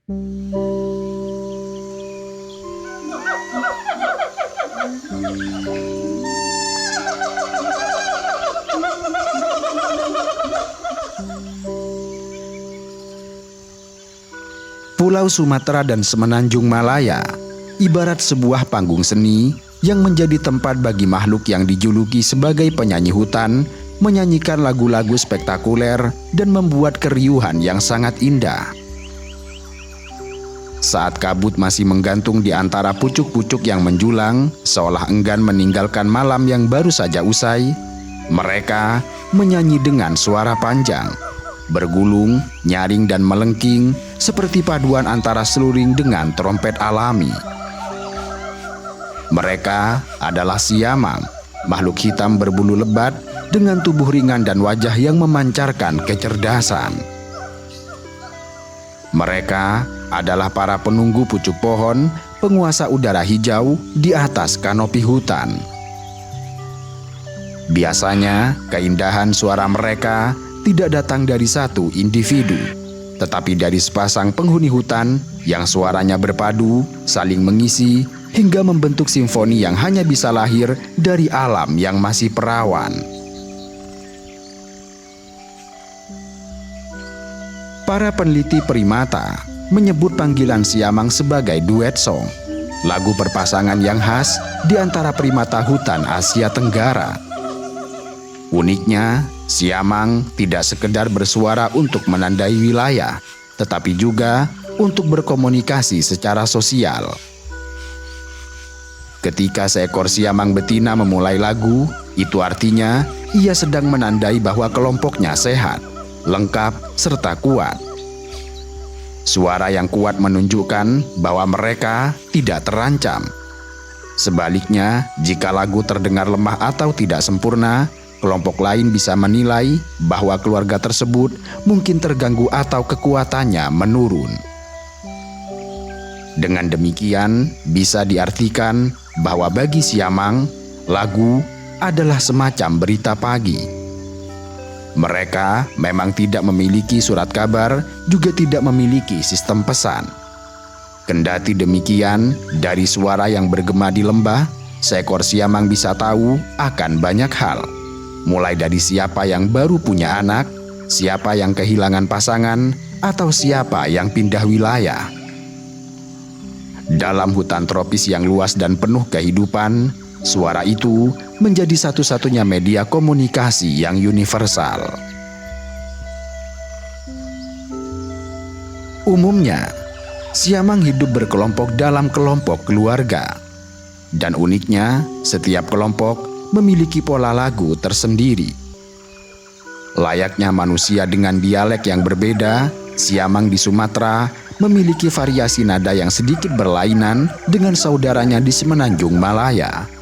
Pulau Sumatera dan Semenanjung Malaya ibarat sebuah panggung seni yang menjadi tempat bagi makhluk yang dijuluki sebagai penyanyi hutan menyanyikan lagu-lagu spektakuler dan membuat keriuhan yang sangat indah. Saat kabut masih menggantung di antara pucuk-pucuk yang menjulang, seolah enggan meninggalkan malam yang baru saja usai, mereka menyanyi dengan suara panjang, bergulung, nyaring dan melengking seperti paduan antara seluring dengan trompet alami. Mereka adalah siamang, makhluk hitam berbulu lebat dengan tubuh ringan dan wajah yang memancarkan kecerdasan. Mereka adalah para penunggu pucuk pohon, penguasa udara hijau di atas kanopi hutan. Biasanya, keindahan suara mereka tidak datang dari satu individu, tetapi dari sepasang penghuni hutan yang suaranya berpadu, saling mengisi, hingga membentuk simfoni yang hanya bisa lahir dari alam yang masih perawan. Para peneliti primata menyebut panggilan siamang sebagai duet song, lagu perpasangan yang khas di antara primata hutan Asia Tenggara. Uniknya, siamang tidak sekedar bersuara untuk menandai wilayah, tetapi juga untuk berkomunikasi secara sosial. Ketika seekor siamang betina memulai lagu, itu artinya ia sedang menandai bahwa kelompoknya sehat, lengkap, serta kuat. Suara yang kuat menunjukkan bahwa mereka tidak terancam. Sebaliknya, jika lagu terdengar lemah atau tidak sempurna, kelompok lain bisa menilai bahwa keluarga tersebut mungkin terganggu atau kekuatannya menurun. Dengan demikian, bisa diartikan bahwa bagi siamang, lagu adalah semacam berita pagi. Mereka memang tidak memiliki surat kabar, juga tidak memiliki sistem pesan. Kendati demikian, dari suara yang bergema di lembah, seekor siamang bisa tahu akan banyak hal. Mulai dari siapa yang baru punya anak, siapa yang kehilangan pasangan, atau siapa yang pindah wilayah. Dalam hutan tropis yang luas dan penuh kehidupan, suara itu menjadi satu-satunya media komunikasi yang universal. Umumnya, siamang hidup berkelompok dalam kelompok keluarga. Dan uniknya, setiap kelompok memiliki pola lagu tersendiri. Layaknya manusia dengan dialek yang berbeda, siamang di Sumatera memiliki variasi nada yang sedikit berlainan dengan saudaranya di Semenanjung Malaya.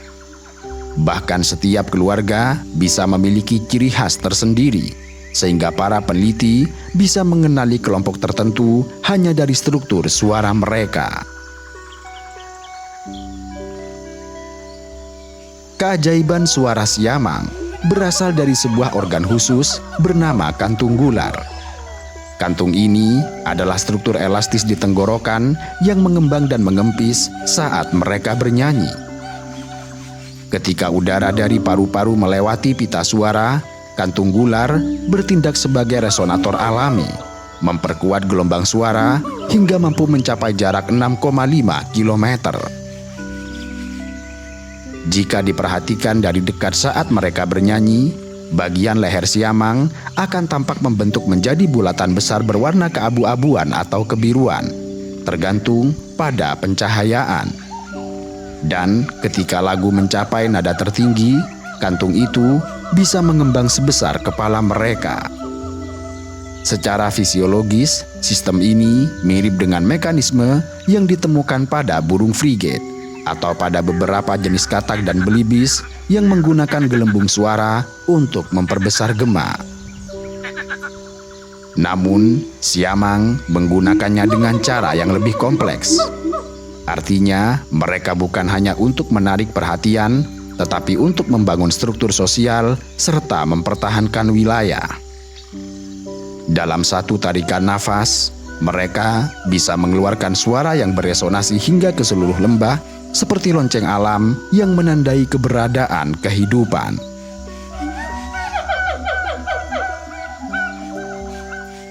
Bahkan setiap keluarga bisa memiliki ciri khas tersendiri, sehingga para peneliti bisa mengenali kelompok tertentu hanya dari struktur suara mereka. Keajaiban suara siamang berasal dari sebuah organ khusus bernama kantung gular. Kantung ini adalah struktur elastis di tenggorokan yang mengembang dan mengempis saat mereka bernyanyi. Ketika udara dari paru-paru melewati pita suara, kantung gular bertindak sebagai resonator alami, memperkuat gelombang suara hingga mampu mencapai jarak 6,5 km. Jika diperhatikan dari dekat saat mereka bernyanyi, bagian leher siamang akan tampak membentuk menjadi bulatan besar berwarna keabu-abuan atau kebiruan, tergantung pada pencahayaan. Dan ketika lagu mencapai nada tertinggi, kantung itu bisa mengembang sebesar kepala mereka. Secara fisiologis, sistem ini mirip dengan mekanisme yang ditemukan pada burung frigate atau pada beberapa jenis katak dan belibis yang menggunakan gelembung suara untuk memperbesar gema. Namun, siamang menggunakannya dengan cara yang lebih kompleks. Artinya, mereka bukan hanya untuk menarik perhatian, tetapi untuk membangun struktur sosial serta mempertahankan wilayah. Dalam satu tarikan nafas, Mereka bisa mengeluarkan suara yang beresonasi hingga ke seluruh lembah, seperti lonceng alam yang menandai keberadaan kehidupan.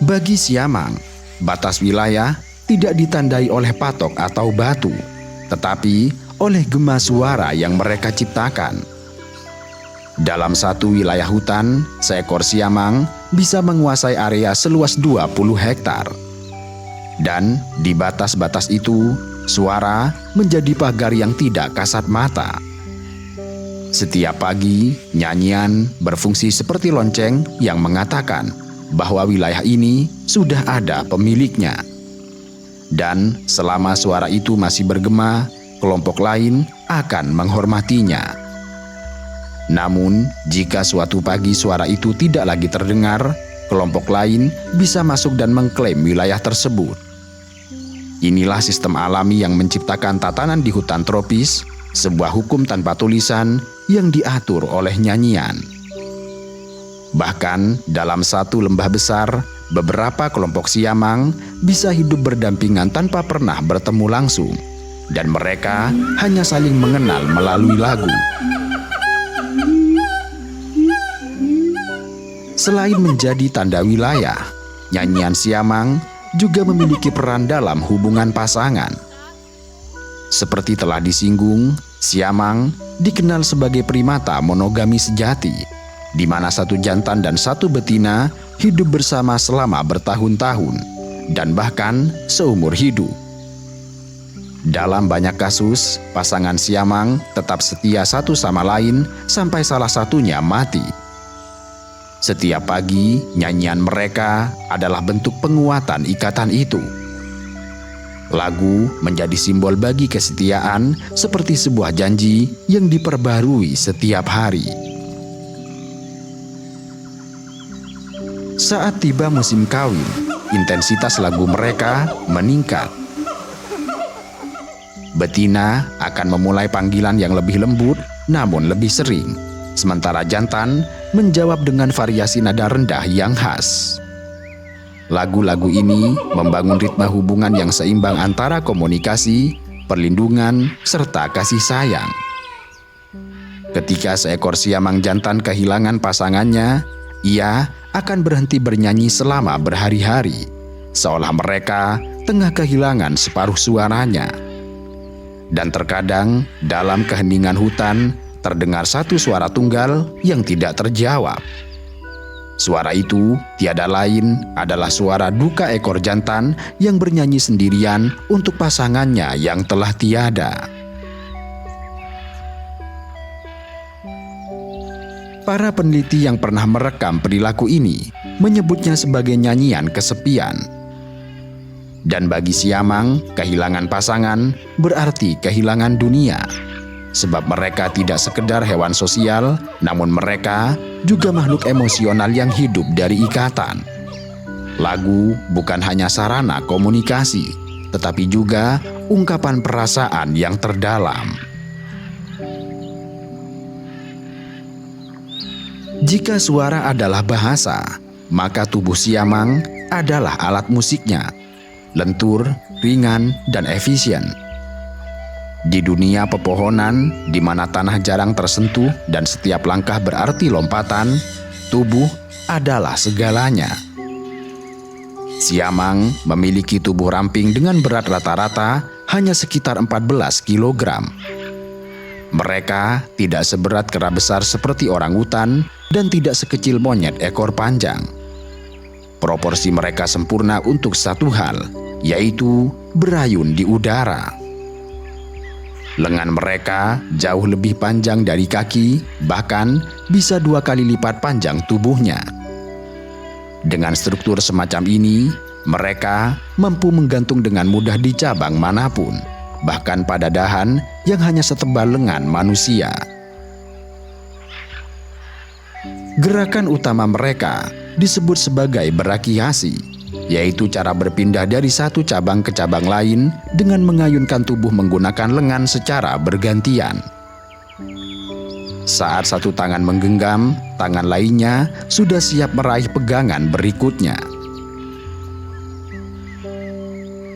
Bagi Siamang, batas wilayah tidak ditandai oleh patok atau batu, tetapi oleh gema suara yang mereka ciptakan. Dalam satu wilayah hutan, seekor siamang bisa menguasai area seluas 20 hektar. Dan di batas-batas itu, suara menjadi pagar yang tidak kasat mata. Setiap pagi, nyanyian berfungsi seperti lonceng yang mengatakan bahwa wilayah ini sudah ada pemiliknya. Dan selama suara itu masih bergema, kelompok lain akan menghormatinya. Namun, jika suatu pagi suara itu tidak lagi terdengar, kelompok lain bisa masuk dan mengklaim wilayah tersebut. Inilah sistem alami yang menciptakan tatanan di hutan tropis, sebuah hukum tanpa tulisan yang diatur oleh nyanyian. Bahkan dalam satu lembah besar, beberapa kelompok siamang bisa hidup berdampingan tanpa pernah bertemu langsung, dan mereka hanya saling mengenal melalui lagu. Selain menjadi tanda wilayah, nyanyian siamang juga memiliki peran dalam hubungan pasangan. Seperti telah disinggung, siamang dikenal sebagai primata monogami sejati, di mana satu jantan dan satu betina hidup bersama selama bertahun-tahun, dan bahkan seumur hidup. Dalam banyak kasus, pasangan siamang tetap setia satu sama lain sampai salah satunya mati. Setiap pagi, nyanyian mereka adalah bentuk penguatan ikatan itu. Lagu menjadi simbol bagi kesetiaan, seperti sebuah janji yang diperbarui setiap hari. Saat tiba musim kawin, intensitas lagu mereka meningkat. Betina akan memulai panggilan yang lebih lembut namun lebih sering, sementara jantan menjawab dengan variasi nada rendah yang khas. Lagu-lagu ini membangun ritme hubungan yang seimbang antara komunikasi, perlindungan, serta kasih sayang. Ketika seekor siamang jantan kehilangan pasangannya, ia akan berhenti bernyanyi selama berhari-hari, seolah mereka tengah kehilangan separuh suaranya. Dan terkadang dalam keheningan hutan terdengar satu suara tunggal yang tidak terjawab. Suara itu tiada lain adalah suara duka ekor jantan yang bernyanyi sendirian untuk pasangannya yang telah tiada. Para peneliti yang pernah merekam perilaku ini menyebutnya sebagai nyanyian kesepian. Dan bagi siamang, kehilangan pasangan berarti kehilangan dunia. Sebab mereka tidak sekedar hewan sosial, namun mereka juga makhluk emosional yang hidup dari ikatan. Lagu bukan hanya sarana komunikasi, tetapi juga ungkapan perasaan yang terdalam. Jika suara adalah bahasa, maka tubuh siamang adalah alat musiknya, lentur, ringan, dan efisien. Di dunia pepohonan, di mana tanah jarang tersentuh dan setiap langkah berarti lompatan, tubuh adalah segalanya. Siamang memiliki tubuh ramping dengan berat rata-rata hanya sekitar 14 kg. Mereka tidak seberat kera besar seperti orangutan dan tidak sekecil monyet ekor panjang. Proporsi mereka sempurna untuk satu hal, yaitu berayun di udara. Lengan mereka jauh lebih panjang dari kaki, bahkan bisa 2 kali lipat panjang tubuhnya. Dengan struktur semacam ini, mereka mampu menggantung dengan mudah di cabang manapun, bahkan pada dahan yang hanya setebal lengan manusia. Gerakan utama mereka disebut sebagai berakiasi, yaitu cara berpindah dari satu cabang ke cabang lain dengan mengayunkan tubuh menggunakan lengan secara bergantian. Saat satu tangan menggenggam, tangan lainnya sudah siap meraih pegangan berikutnya.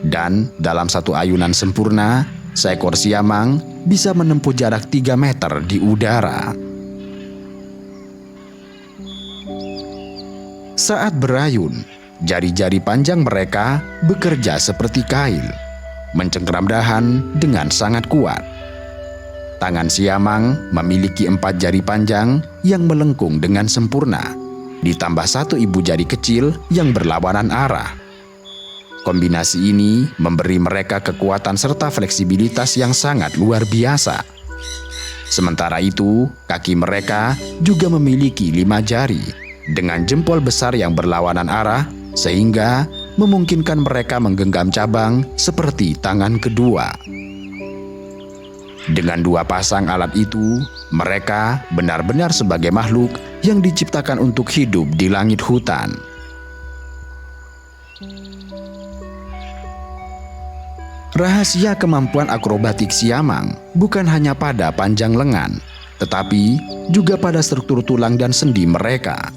Dan dalam satu ayunan sempurna, seekor siamang bisa menempuh jarak 3 meter di udara. Saat berayun, jari-jari panjang mereka bekerja seperti kail, mencengkeram dahan dengan sangat kuat. Tangan siamang memiliki 4 jari panjang yang melengkung dengan sempurna, ditambah 1 ibu jari kecil yang berlawanan arah. Kombinasi ini memberi mereka kekuatan serta fleksibilitas yang sangat luar biasa. Sementara itu, kaki mereka juga memiliki 5 jari dengan jempol besar yang berlawanan arah, sehingga memungkinkan mereka menggenggam cabang seperti tangan kedua. Dengan 2 pasang alat itu, mereka benar-benar sebagai makhluk yang diciptakan untuk hidup di langit hutan. Rahasia kemampuan akrobatik siamang bukan hanya pada panjang lengan, tetapi juga pada struktur tulang dan sendi mereka.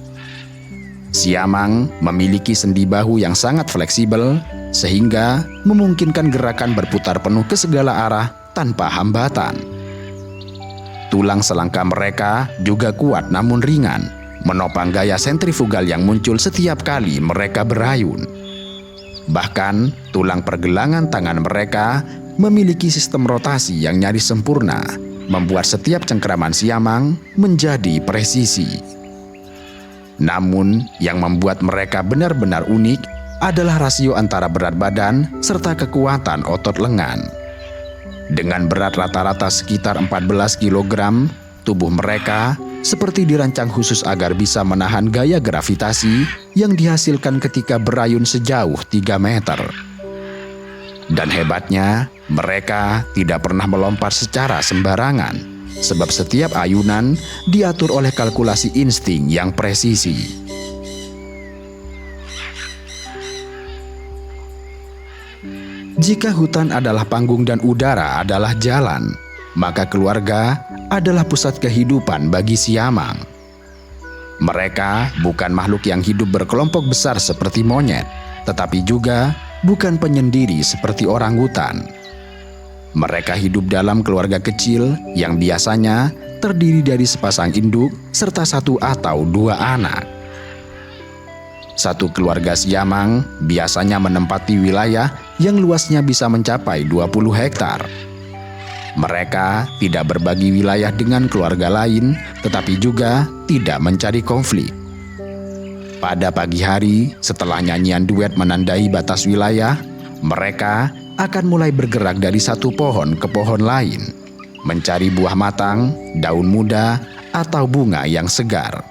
Siamang memiliki sendi bahu yang sangat fleksibel, sehingga memungkinkan gerakan berputar penuh ke segala arah tanpa hambatan. Tulang selangkah mereka juga kuat namun ringan, menopang gaya sentrifugal yang muncul setiap kali mereka berayun. Bahkan, tulang pergelangan tangan mereka memiliki sistem rotasi yang nyaris sempurna, membuat setiap cengkeraman siamang menjadi presisi. Namun, yang membuat mereka benar-benar unik adalah rasio antara berat badan serta kekuatan otot lengan. Dengan berat rata-rata sekitar 14 kg, tubuh mereka seperti dirancang khusus agar bisa menahan gaya gravitasi yang dihasilkan ketika berayun sejauh 3 meter. Dan hebatnya, mereka tidak pernah melompat secara sembarangan, sebab setiap ayunan diatur oleh kalkulasi insting yang presisi. Jika hutan adalah panggung dan udara adalah jalan, maka keluarga adalah pusat kehidupan bagi siamang. Mereka bukan makhluk yang hidup berkelompok besar seperti monyet, tetapi juga bukan penyendiri seperti orangutan. Mereka hidup dalam keluarga kecil yang biasanya terdiri dari sepasang induk serta 1 atau 2 anak. Satu keluarga siamang biasanya menempati wilayah yang luasnya bisa mencapai 20 hektar. Mereka tidak berbagi wilayah dengan keluarga lain, tetapi juga tidak mencari konflik. Pada pagi hari, setelah nyanyian duet menandai batas wilayah, mereka akan mulai bergerak dari satu pohon ke pohon lain, mencari buah matang, daun muda, atau bunga yang segar.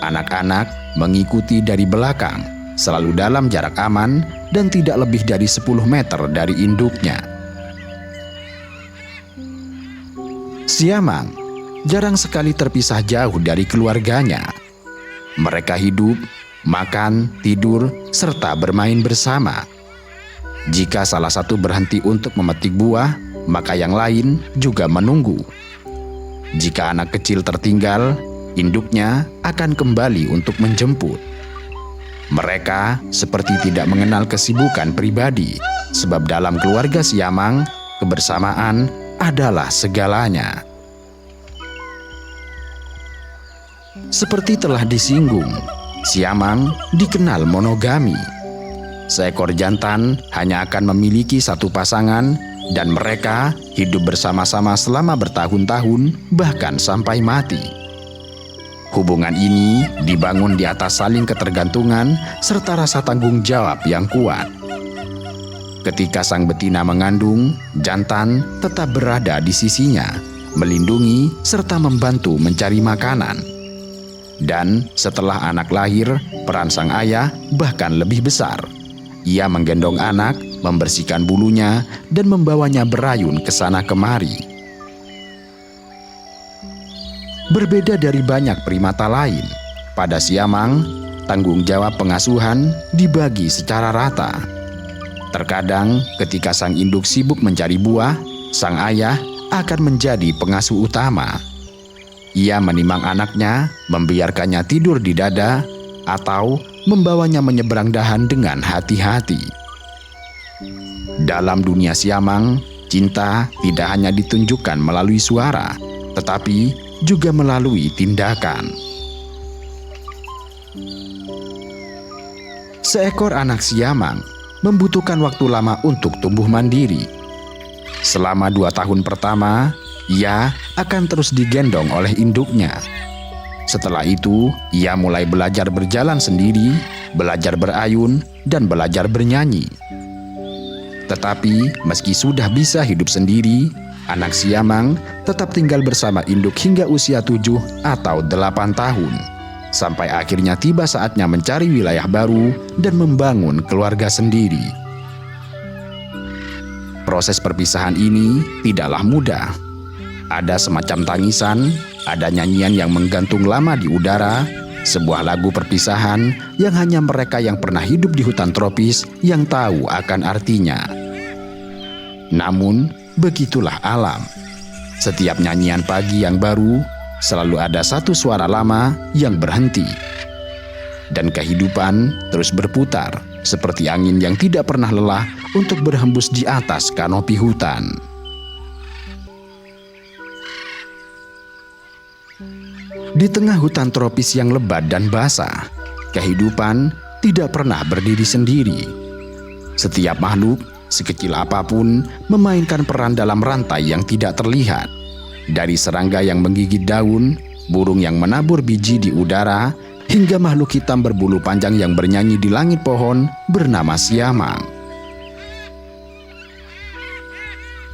Anak-anak mengikuti dari belakang, selalu dalam jarak aman dan tidak lebih dari 10 meter dari induknya. Siamang jarang sekali terpisah jauh dari keluarganya. Mereka hidup, makan, tidur, serta bermain bersama. Jika salah satu berhenti untuk memetik buah, maka yang lain juga menunggu. Jika anak kecil tertinggal, induknya akan kembali untuk menjemput. Mereka seperti tidak mengenal kesibukan pribadi, sebab dalam keluarga siamang, kebersamaan adalah segalanya. Seperti telah disinggung, siamang dikenal monogami. Seekor jantan hanya akan memiliki 1 pasangan dan mereka hidup bersama-sama selama bertahun-tahun, bahkan sampai mati. Hubungan ini dibangun di atas saling ketergantungan serta rasa tanggung jawab yang kuat. Ketika sang betina mengandung, jantan tetap berada di sisinya, melindungi serta membantu mencari makanan. Dan setelah anak lahir, peran sang ayah bahkan lebih besar. Ia menggendong anak, membersihkan bulunya, dan membawanya berayun ke sana kemari. Berbeda dari banyak primata lain, pada siamang, tanggung jawab pengasuhan dibagi secara rata. Terkadang ketika sang induk sibuk mencari buah, sang ayah akan menjadi pengasuh utama. Ia menimang anaknya, membiarkannya tidur di dada, atau membawanya menyeberang dahan dengan hati-hati. Dalam dunia siamang, cinta tidak hanya ditunjukkan melalui suara, tetapi juga melalui tindakan. Seekor anak siamang membutuhkan waktu lama untuk tumbuh mandiri. Selama 2 tahun pertama, ia akan terus digendong oleh induknya. Setelah itu, ia mulai belajar berjalan sendiri, belajar berayun, dan belajar bernyanyi. Tetapi, meski sudah bisa hidup sendiri, anak siamang tetap tinggal bersama induk hingga usia 7 atau 8 tahun. Sampai akhirnya tiba saatnya mencari wilayah baru dan membangun keluarga sendiri. Proses perpisahan ini tidaklah mudah. Ada semacam tangisan, ada nyanyian yang menggantung lama di udara, sebuah lagu perpisahan yang hanya mereka yang pernah hidup di hutan tropis yang tahu akan artinya. Namun, begitulah alam. Setiap nyanyian pagi yang baru, selalu ada satu suara lama yang berhenti. Dan kehidupan terus berputar, seperti angin yang tidak pernah lelah untuk berhembus di atas kanopi hutan. Di tengah hutan tropis yang lebat dan basah, kehidupan tidak pernah berdiri sendiri. Setiap makhluk, sekecil apapun, memainkan peran dalam rantai yang tidak terlihat. Dari serangga yang menggigit daun, burung yang menabur biji di udara, hingga makhluk hitam berbulu panjang yang bernyanyi di langit pohon bernama siamang.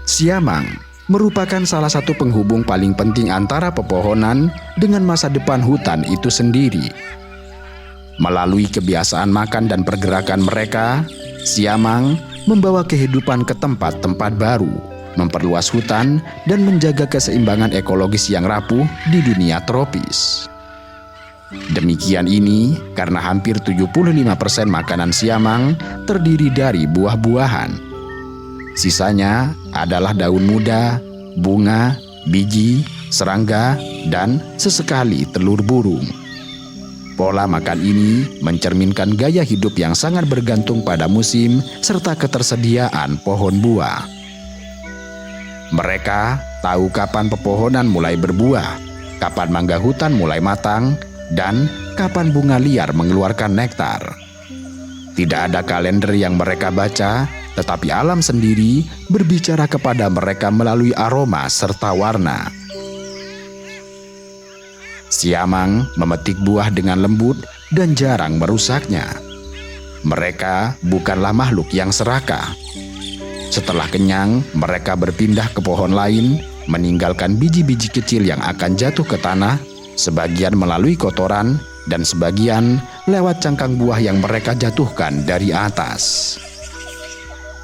Siamang merupakan salah satu penghubung paling penting antara pepohonan dengan masa depan hutan itu sendiri. Melalui kebiasaan makan dan pergerakan mereka, siamang membawa kehidupan ke tempat-tempat baru, memperluas hutan, dan menjaga keseimbangan ekologis yang rapuh di dunia tropis. Demikian ini karena hampir 75% makanan siamang terdiri dari buah-buahan. Sisanya adalah daun muda, bunga, biji, serangga, dan sesekali telur burung. Pola makan ini mencerminkan gaya hidup yang sangat bergantung pada musim serta ketersediaan pohon buah. Mereka tahu kapan pepohonan mulai berbuah, kapan mangga hutan mulai matang, dan kapan bunga liar mengeluarkan nektar. Tidak ada kalender yang mereka baca, tetapi alam sendiri berbicara kepada mereka melalui aroma serta warna. Siamang memetik buah dengan lembut dan jarang merusaknya. Mereka bukanlah makhluk yang serakah. Setelah kenyang, mereka berpindah ke pohon lain, meninggalkan biji-biji kecil yang akan jatuh ke tanah, sebagian melalui kotoran, dan sebagian lewat cangkang buah yang mereka jatuhkan dari atas.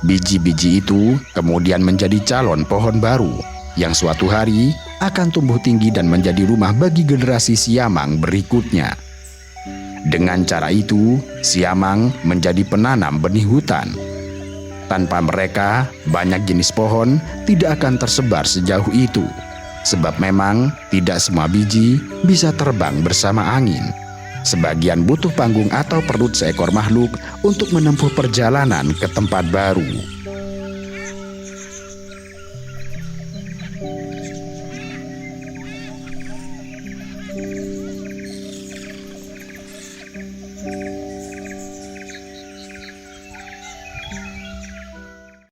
Biji-biji itu kemudian menjadi calon pohon baru yang suatu hari akan tumbuh tinggi dan menjadi rumah bagi generasi siamang berikutnya. Dengan cara itu, siamang menjadi penanam benih hutan. Tanpa mereka, banyak jenis pohon tidak akan tersebar sejauh itu, sebab memang tidak semua biji bisa terbang bersama angin. Sebagian butuh panggung atau perut seekor makhluk untuk menempuh perjalanan ke tempat baru.